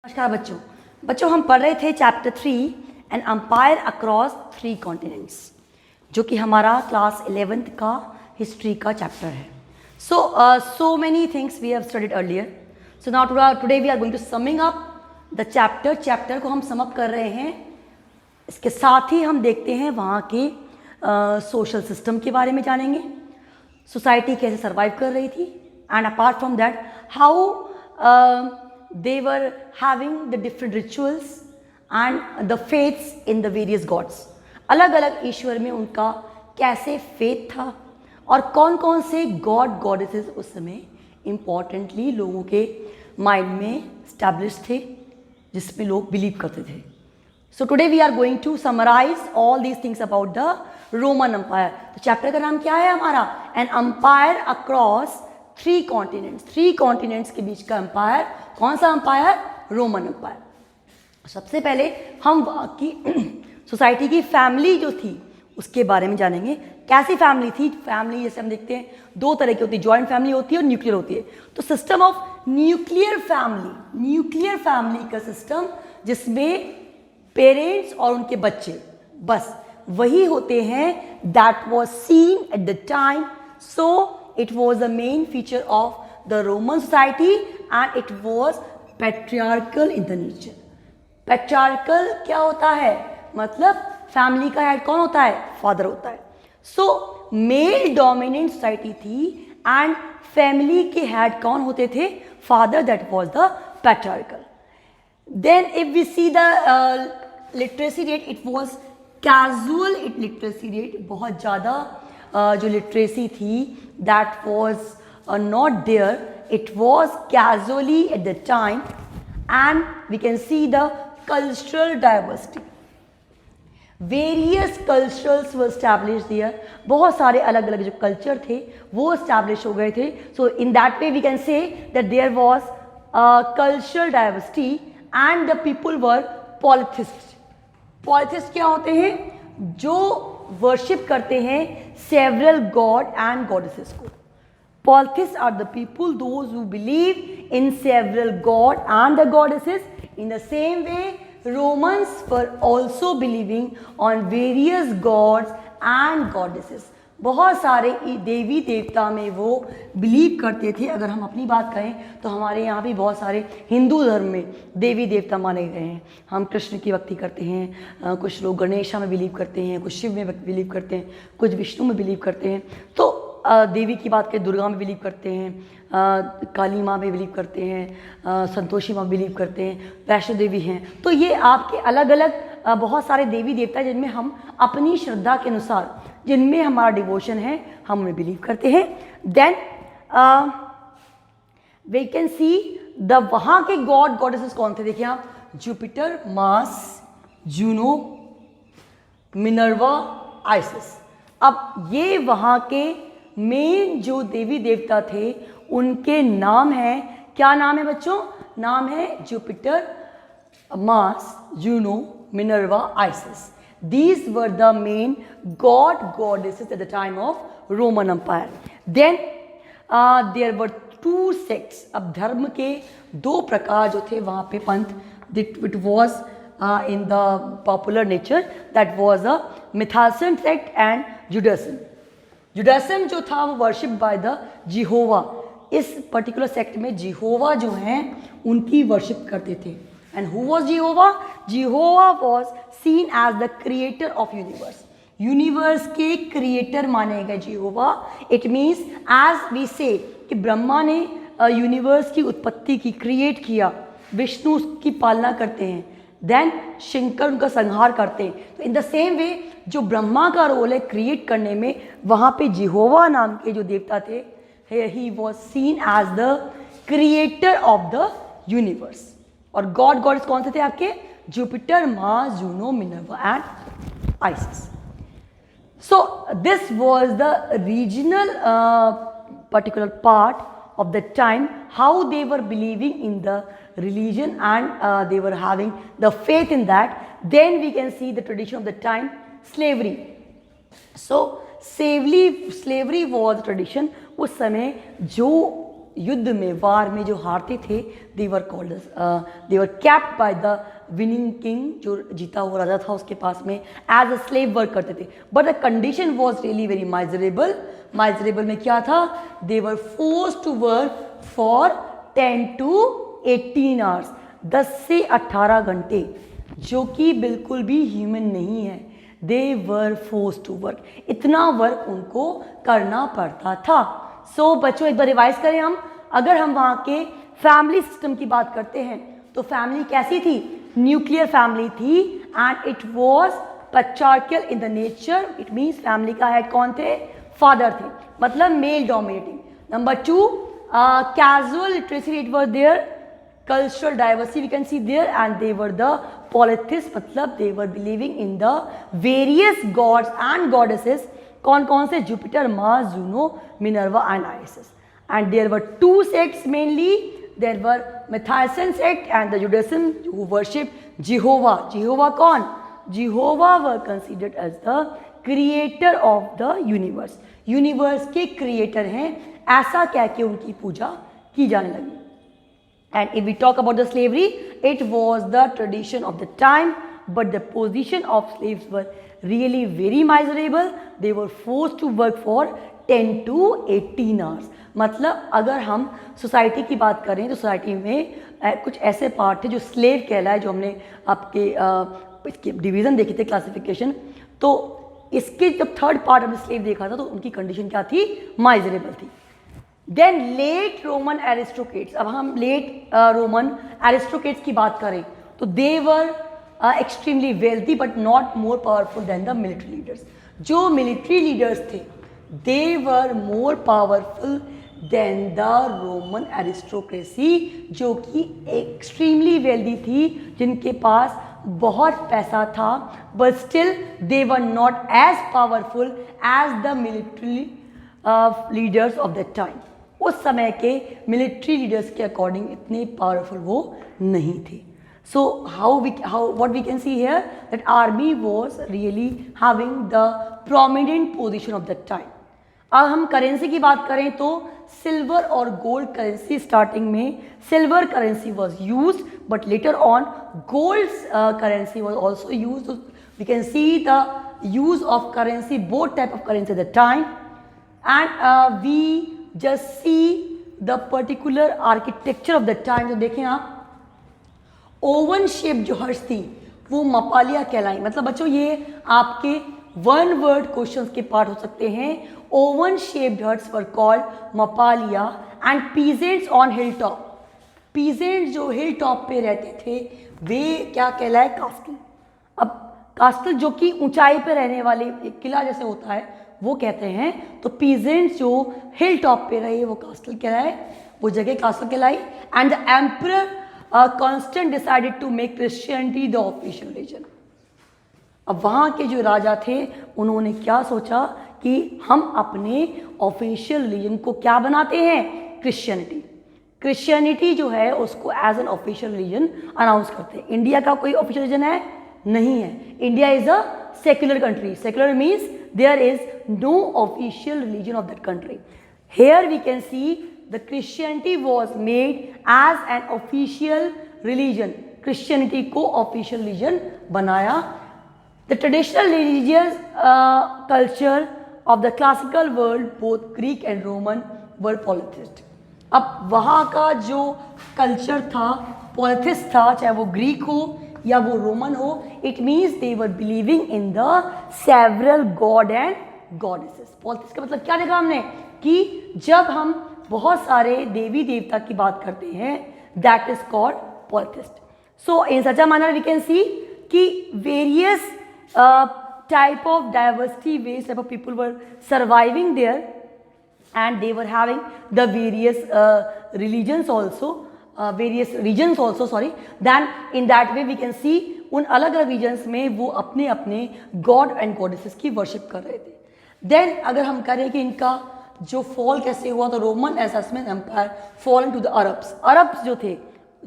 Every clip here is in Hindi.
नमस्कार बच्चों। बच्चों हम पढ़ रहे थे chapter 3 an empire across 3 continents, जो कि हमारा क्लास 11th का हिस्ट्री का चैप्टर है। So many things we have studied earlier, so now today we are going to summing up the chapter को हम सम अप कर रहे हैं। इसके साथ ही हम देखते हैं वहाँ के सोशल सिस्टम के बारे में जानेंगे, सोसाइटी कैसे सर्वाइव कर रही थी, and apart from that how they were having the different rituals and the faiths in the various gods। अलग अलग ईश्वर में उनका कैसे फेथ था और कौन कौन से गॉड गॉडेसेस उस समय इम्पॉर्टेंटली लोगों के माइंड में स्टैब्लिश थे, जिसमें लोग बिलीव करते थे। So today we are going to summarise all these things about the Roman empire. तो चैप्टर का नाम क्या है हमारा? An empire across 3 continents. 3 continents के बीच का एम्पायर। कौन सा एम्पायर? Roman empire. सबसे पहले हम की सोसाइटी की फैमिली जो थी उसके बारे में जानेंगे। कैसी फैमिली थी? फैमिली जैसे हम देखते हैं 2 तरह की होती है, जॉइंट फैमिली होती है और न्यूक्लियर होती है। तो सिस्टम ऑफ न्यूक्लियर फैमिली का सिस्टम, जिसमें पेरेंट्स और उनके बच्चे बस वही होते हैं, that was seen eight the time. So it was the main feature of the Roman society and it was patriarchal in the nature। patriarchal क्या होता है? मतलब फैमिली का हेड कौन होता है? फादर होता है। सो मेल डोमिनेंट सोसाइटी थी एंड फैमिली के हेड कौन होते थे? Father, that was the patriarchal। Then if we see the literacy rate, it was casual literacy rate. बहुत ज़्यादा जो लिटरेसी थी that was not there, it was casually at the time. And we can see the cultural diversity, various culturals were establish there. बहुत सारे अलग अलग जो कल्चर थे वो एस्टैब्लिश हो गए थे। So in that way we can say that there was cultural diversity and the people were polytheist. Polytheist क्या होते हैं? जो वर्शिप करते हैं सेवरल गॉड एंड गॉडेसेस को। Polytheists are the people those who believe in several god and the goddesses। In the same way, Romans were also believing on various gods and goddesses। बहुत सारे देवी देवता में वो बिलीव करते थे। अगर हम अपनी बात करें तो हमारे यहाँ भी बहुत सारे हिंदू धर्म में देवी देवता माने गए हैं। हम कृष्ण की भक्ति करते हैं, कुछ लोग गणेशा में बिलीव करते हैं, कुछ शिव में बिलीव करते हैं, कुछ विष्णु में बिलीव करते हैं। तो देवी की बात करें, दुर्गा में बिलीव करते हैं, काली माँ में बिलीव करते हैं, संतोषी माँ बिलीव करते हैं, वैष्णो देवी हैं। तो ये आपके अलग अलग बहुत सारे देवी देवता हैं जिनमें हम अपनी श्रद्धा के अनुसार, जिनमें हमारा डिवोशन है, हम उन्हें बिलीव करते हैं। Then we can see the वहाँ के गॉड गॉडेसेस कौन थे? देखिए आप, Jupiter, Mars, Juno, Minerva, Isis. अब ये वहाँ के मेन जो देवी देवता थे उनके नाम हैं। क्या नाम है बच्चों? नाम है Jupiter, Mars, Juno, Minerva, ISIS. These were the main god goddesses at the time of Roman Empire। Then there were 2 sects। अब धर्म के 2 प्रकार जो थे वहाँ पे पंथ, it was in the popular nature, that was a Mithalcyn sect and Judaism। Judaism जो था वो वर्शिप बाय द जिहोवा। इस पर्टिकुलर सेक्ट में जिहोवा जो हैं उनकी वर्शिप करते थे। And who was Jehovah? Jehovah was seen as the creator of universe. Universe के क्रिएटर माने गए Jehovah. It means as we say कि ब्रह्मा ने यूनिवर्स की उत्पत्ति की, क्रिएट किया, विष्णु उसकी पालना करते हैं, देन शंकर उनका संहार करते हैं। तो इन द सेम वे जो ब्रह्मा का रोल है क्रिएट करने में, वहाँ पे जिहोवा नाम के जो देवता थे, he was seen as the creator of the universe. और गॉड गॉड्स कौन से थे आपके? Jupiter, Mars, Juno, Minerva and Isis. So this was the regional particular part of the time, how they were believing in the religion and they were having the faith in that। Then we can see the tradition of the time, slavery। So slavery was a tradition। उस समय जो युद्ध में, वार में जो हारते थे, they were kept by the winning king, जो जीता हुआ राजा था उसके पास में, एज अ स्लेव वर्क करते थे. But the condition was really very miserable. Miserable में क्या था? They were forced to work for 10 to 18 hours, 10 से 18 घंटे, जो कि बिल्कुल भी ह्यूमन नहीं है. दे वर फोर्स्ड टू वर्क, इतना वर्क उनको करना पड़ता था. सो बच्चों एक बार रिवाइज करें हम. अगर हम वहाँ के फैमिली सिस्टम की बात करते हैं तो फैमिली कैसी थी? न्यूक्लियर फैमिली थी and it was patriarchal in the nature. It means family का हेड कौन थे? फादर थे, मतलब male dominating. Number 2, casual literacy rate were there, cultural diversity we can see there, and they were the polytheists, मतलब they were believing in the various gods and goddesses. कौन कौन से? Jupiter, Mars, Juno, Minerva and ISIS. and there were 2 sects mainly. There were Matthiasian sect and the Judaism who worship Jehovah. Jehovah कौन? Jehovah were considered as the creator of the universe. Universe के क्रिएटर हैं, ऐसा कह के उनकी पूजा की जाने लगी. And if we talk about the slavery, it was the tradition of the time, but the position of slaves were really very miserable. They were forced to work for 10 to 18 hours. मतलब अगर हम सोसाइटी की बात करें तो सोसाइटी में कुछ ऐसे पार्ट थे जो स्लेव कहलाए, जो हमने आपके इसके डिवीज़न देखे थे, क्लासिफिकेशन. तो इसके जब थर्ड पार्ट हमने स्लेव देखा था तो उनकी कंडीशन क्या थी? माइजरेबल थी. Then late Roman aristocrats. अब हम लेट रोमन एरिस्टोक्रेट्स की बात करें तो they were extremely wealthy but not more powerful than the military leaders. जो मिलिट्री लीडर्स थे they were more powerful than the Roman aristocracy, जो कि एक्सट्रीमली वेल्दी थी, जिनके पास बहुत पैसा था, but still they were not as powerful as the military leaders of that time. उस समय के मिलिट्री लीडर्स के अकॉर्डिंग इतने पावरफुल वो नहीं थे. सो what we can see here that army was really having the prominent position of that time. अब हम करेंसी की बात करें तो सिल्वर और गोल्ड करेंसी, स्टार्टिंग में silver currency was use but later on gold currency was also use. We can see the use of currency, both type of currency at the time. And we just see the particular architecture of the time. जो देखें आप, ओवन शेप जो हर्ष थी वो मपालिया कहलाई. मतलब बच्चों ये आपके वन वर्ड क्वेश्चंस के पार्ट हो सकते हैं. Oven shaped huts were called mapalia and peasants on hill top. Peasants जो हिल टॉप पे रहते थे वे क्या कहलाए? कास्टल. अब कास्टल जो कि ऊंचाई पे रहने वाले एक किला जैसे होता है वो कहते हैं. तो पीजेंट्स जो हिल टॉप पे रहे वो कास्टल कहलाए, वो जगह कास्टल कहलाई. And the emperor Constant decided to make Christianity the official religion. अब वहाँ के जो राजा थे उन्होंने क्या सोचा कि हम अपने ऑफिशियल रिलीजन को क्या बनाते हैं? क्रिश्चियनिटी. क्रिश्चियनिटी जो है उसको as an official religion announce करते हैं. इंडिया का कोई ऑफिशियल रिलीजन है? नहीं है. India is a secular country. Secular means there is no official religion of that country. Here we can see the Christianity was made as an official religion. Christianity को official religion बनाया. The traditional religious culture of the classical world, both Greek and Roman, were polytheist. अब वहाँ का जो कल्चर था polytheist था, चाहे वो ग्रीक हो या वो रोमन हो. It means they were believing in the several god and goddesses. Polytheist का मतलब क्या देखा हमने कि जब हम बहुत सारे देवी देवता की बात करते हैं that is called polytheist. So in such a manner we can see कि various type of diversity, various type of people were surviving there and they were having the various religions also, various regions also, sorry. Then in that way we can see उन अलग अलग regions में वो अपने अपने god and goddesses की worship कर रहे थे. Then अगर हम करें कि इनका जो fall कैसे हुआ तो रोमन एसमेन empire fall to the Arabs. Arabs जो थे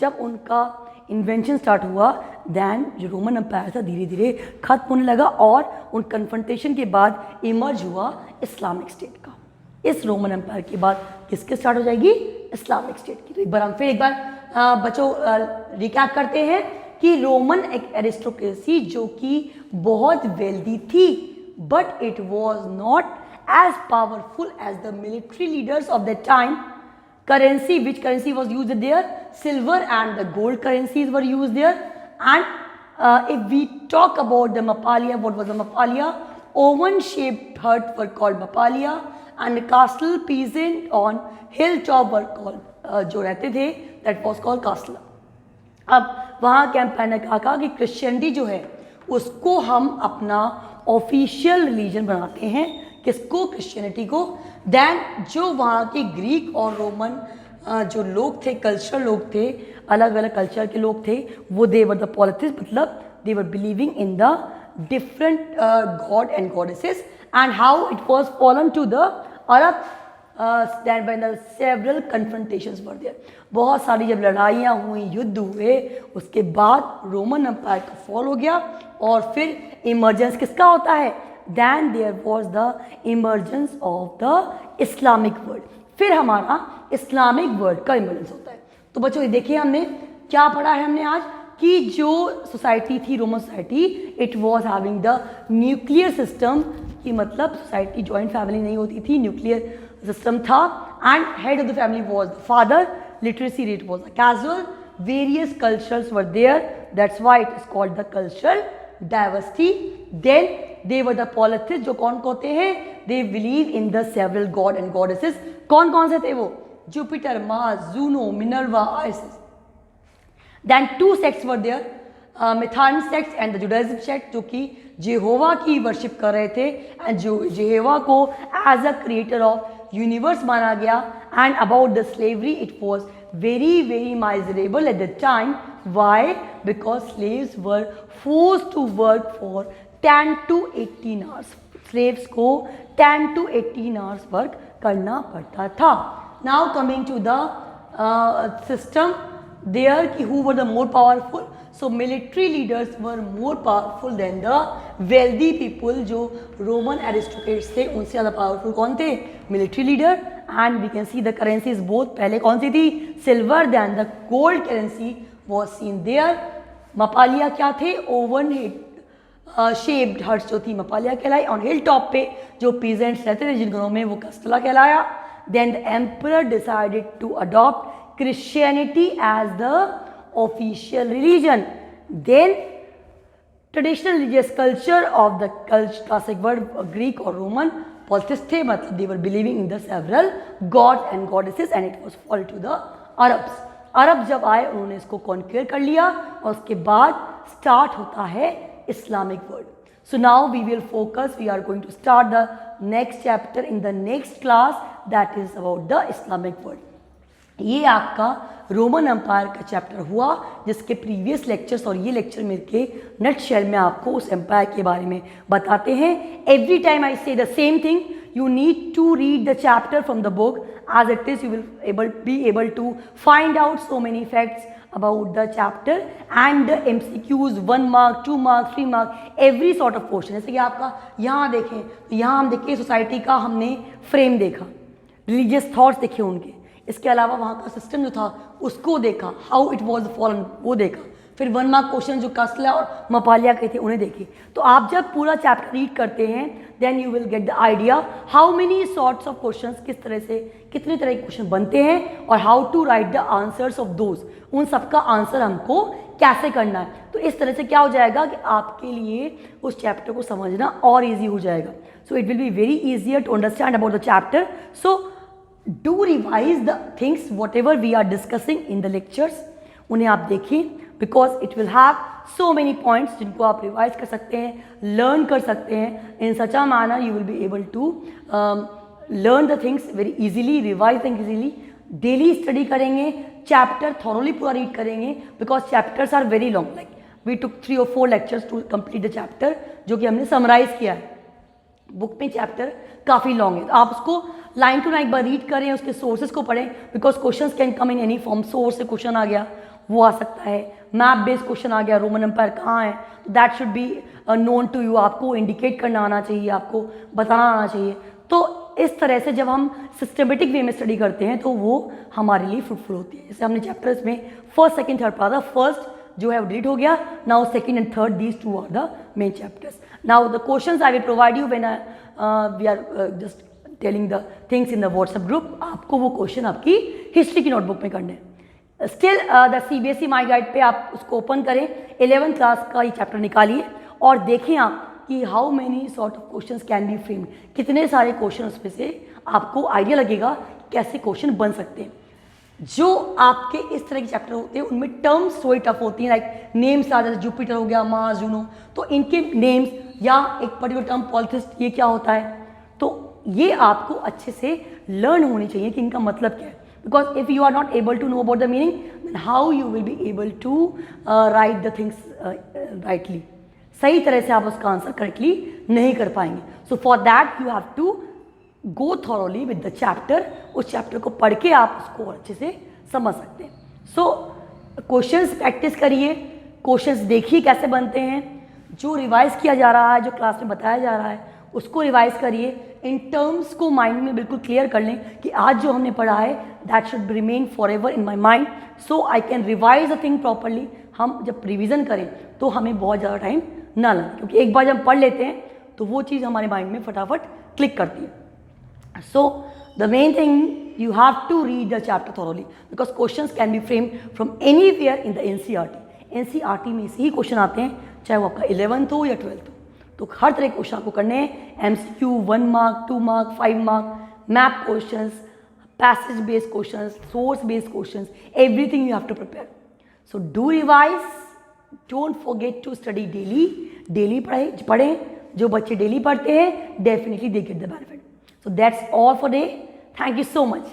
जब उनका इन्वेंशन स्टार्ट हुआ दैन जो रोमन एम्पायर था धीरे धीरे खत्म होने लगा और उन कन्फ्रंटेशन के बाद इमर्ज हुआ इस्लामिक स्टेट का. इस रोमन एम्पायर के बाद किसके स्टार्ट हो जाएगी? इस्लामिक स्टेट की। तो एक बार हम फिर एक बार बच्चों रिकैप करते हैं कि रोमन एक एरिस्टोक्रेसी जो कि बहुत वेल्दी थी, but it was not as powerful as the military leaders of the time. Currency, which currency was used there? Silver and the gold currencies were used there. And if we talk about the Mappalia, what was the Mappalia? Oven-shaped hut were called Mappalia, and the castle peasant on hilltop were called, जो रहते थे, that was called castle. अब वहाँ कैंपेन ने कहा कि क्रिश्चियनिटी जो है उसको हम अपना ऑफिशियल रिलीजन बनाते हैं. किसको? क्रिश्चियनिटी को. देन जो वहाँ के ग्रीक और रोमन जो लोग थे, कल्चरल लोग थे, अलग अलग कल्चर के लोग थे, वो दे वर द पॉलिथिस्ट, मतलब they were believing in the different god and goddesses, and how it was fallen to the Arab. That when the several confrontations were there. बहुत सारी जब लड़ाइयाँ हुई, युद्ध हुए, उसके बाद रोमन एम्पायर का फॉल हो गया और फिर इमर्जेंस किसका होता है? Then there was the emergence of the Islamic world. फिर हमारा इस्लामिक वर्ल्ड का इमर्जेंस होता है. तो बच्चों ये देखिए हमने क्या पढ़ा है हमने आज कि जो सोसाइटी थी Roman society, it was having the nuclear system, कि मतलब सोसाइटी जॉइंट फैमिली नहीं होती थी, न्यूक्लियर सिस्टम था. And head of the family was the father. Literacy rate was a casual. Various cultures were there, that's why it is called the cultural diversity. Then they were the polytheists, जो कौन होते हैं? they believe in the several god and goddesses. कौन कौन से थे वो? Jupiter, Mars, Juno, Minerva, ISIS. then two sects were there, Mithan sect and the Judaism sect, जो कि जेहोवा की वर्शिप कर रहे थे एंड जो जेहोवा को as a creator of universe माना गया. And about the slavery, it was very very miserable at the time. Why? Because slaves were forced to work for 10 to 18 hours. Slaves को 10 to 18 hours work करना पड़ता था. Now coming to the system there, कि who were the more powerful? So military leaders were more powerful than the wealthy people. जो Roman aristocrats थे उनसे ज़्यादा powerful कौन थे? Military leader. And we can see the currencies both. पहले कौन सी थी? Silver. Then the gold currency was seen there. मपालिया क्या थे? ओवन शेप्ड हट्स जो थी मपालिया कहलाई. ऑन हिल टॉप पे जो पीजेंट्स रहते थे जिन घरों में, वो कस्टला कहलाया. Then the emperor decided to adopt Christianity as the official religion. Then traditional religious culture of the classic word Greek और रोमन पॉलिथिस्ट थे, मतलब they were believing in the several god and goddesses, and it was fall to the Arabs. Arab जब आए उन्होंने इसको कॉन्क्वेयर कर लिया और उसके बाद स्टार्ट होता है Islamic world. So now we will focus, we are going to start the next chapter in the next class, that is about the Islamic world. ये आपका रोमन एम्पायर का चैप्टर हुआ, जिसके प्रीवियस लेक्चर्स और ये लेक्चर मिलके नटशेल में आपको उस एम्पायर के बारे में बताते हैं. एवरी टाइम आई से the same thing, you need to read the chapter from the book. As it is, you will be able to find out so many facts about the chapter and the MCQs 1 mark, 2 mark, 3 mark, every sort of question. जैसे कि आपका यहाँ देखें तो यहाँ हम देखें सोसाइटी का हमने फ्रेम देखा, रिलीजियस थॉट्स देखे उनके, इसके अलावा वहाँ का सिस्टम जो था उसको देखा, हाउ इट वॉज फॉलन वो देखा, फिर 1 मार्क क्वेश्चन जो कस्ला और मपालिया के थे उन्हें देखे. तो आप जब पूरा चैप्टर रीड करते हैं then you will get the idea how many sorts of questions, किस तरह से कितने तरह के क्वेश्चन बनते हैं और how to write the answers of those, उन सबका आंसर हमको कैसे करना है. तो इस तरह से क्या हो जाएगा कि आपके लिए उस चैप्टर को समझना और ईजी हो जाएगा. So it will be very easier to understand about the chapter. So do revise the things whatever we are discussing in the lectures, उन्हें आप देखिए, because it will have so many points जिनको आप रिवाइज कर सकते हैं, लर्न कर सकते हैं. In such a manner you will be able to learn the things very easily, revise things easily. Daily study करेंगे, चैप्टर थॉरोली पूरा रीड करेंगे, because chapters are very long. Like we took 3 or 4 lectures to complete the chapter, जो कि हमने समराइज किया है. बुक में चैप्टर काफ़ी लॉन्ग है, तो आप उसको लाइन टू लाइन बार रीड करें, उसके सोर्सेज को पढ़ें, because questions can come in any form. Source से क्वेश्चन आ गया वो आ सकता है, मैप बेस्ड क्वेश्चन आ गया, रोमन एम्पायर कहाँ है, that should be known to you. आपको इंडिकेट करना आना चाहिए, आपको बताना आना चाहिए. तो इस तरह से जब हम सिस्टमेटिक वे में स्टडी करते हैं तो वो हमारे लिए फ्रूटफुल होती है। जैसे हमने चैप्टर्स में फर्स्ट सेकंड थर्ड पढ़ा था, फर्स्ट जो है वो डिलीट हो गया, now second and third these two are the main chapters. Now the questions I will provide you when we are just telling the things in the WhatsApp group. आपको वो क्वेश्चन आपकी हिस्ट्री की नोटबुक में करने हैं। Still the CBSE my guide पे आप उसको ओपन करें, 11th क्लास का ये चैप्टर निकालिए और देखें आप कि how many sort of questions can be framed, कितने सारे क्वेश्चन उसमें से आपको आइडिया लगेगा कैसे क्वेश्चन बन सकते हैं। जो आपके इस तरह के चैप्टर होते हैं उनमें टर्म्स थोड़ी टफ होती हैं, लाइक नेम्स आ जैसे जुपिटर हो गया, मार्स, जूनो, तो इनके नेम्स या एक पर्टिकुलर टर्म पॉलिथिस्ट ये क्या होता है, तो ये आपको अच्छे से लर्न होनी चाहिए कि इनका मतलब क्या है। Because if you are not able to know about the meaning then how you will be able to write the things rightly, सही तरह से आप उसका आंसर करेक्टली नहीं कर पाएंगे। So for that you have to go thoroughly with the chapter, उस चैप्टर को पढ़ के आप उसको और अच्छे से समझ सकते हैं। सो क्वेश्चंस प्रैक्टिस करिए, क्वेश्चंस देखिए कैसे बनते हैं, जो रिवाइज किया जा रहा है, जो क्लास में बताया जा रहा है उसको रिवाइज करिए, इन टर्म्स को माइंड में बिल्कुल क्लियर कर लें कि आज जो हमने पढ़ा है that should remain for ever in my mind so I can revise the thing properly. हम जब रिविज़न करें तो हमें बहुत ज़्यादा टाइम ना लगे, क्योंकि एक बार जब पढ़ लेते हैं तो वो चीज़ हमारे माइंड में फटाफट क्लिक करती है। So the main thing you have to read the chapter thoroughly because questions can be framed from anywhere in the NCERT। NCERT में से ही क्वेश्चन आते हैं, चाहे वो आपका 11th हो या 12th हो, तो हर तरह के क्वेश्चन आपको करने हैं। MCQ 1 mark, 2 mark, 5 mark, map questions, passage based questions, source based questions, everything you have to prepare. So do revise, don't forget to study daily. Daily पढ़ें, जो बच्चे डेली पढ़ते हैं definitely they get the benefit. So that's all for day, thank you so much.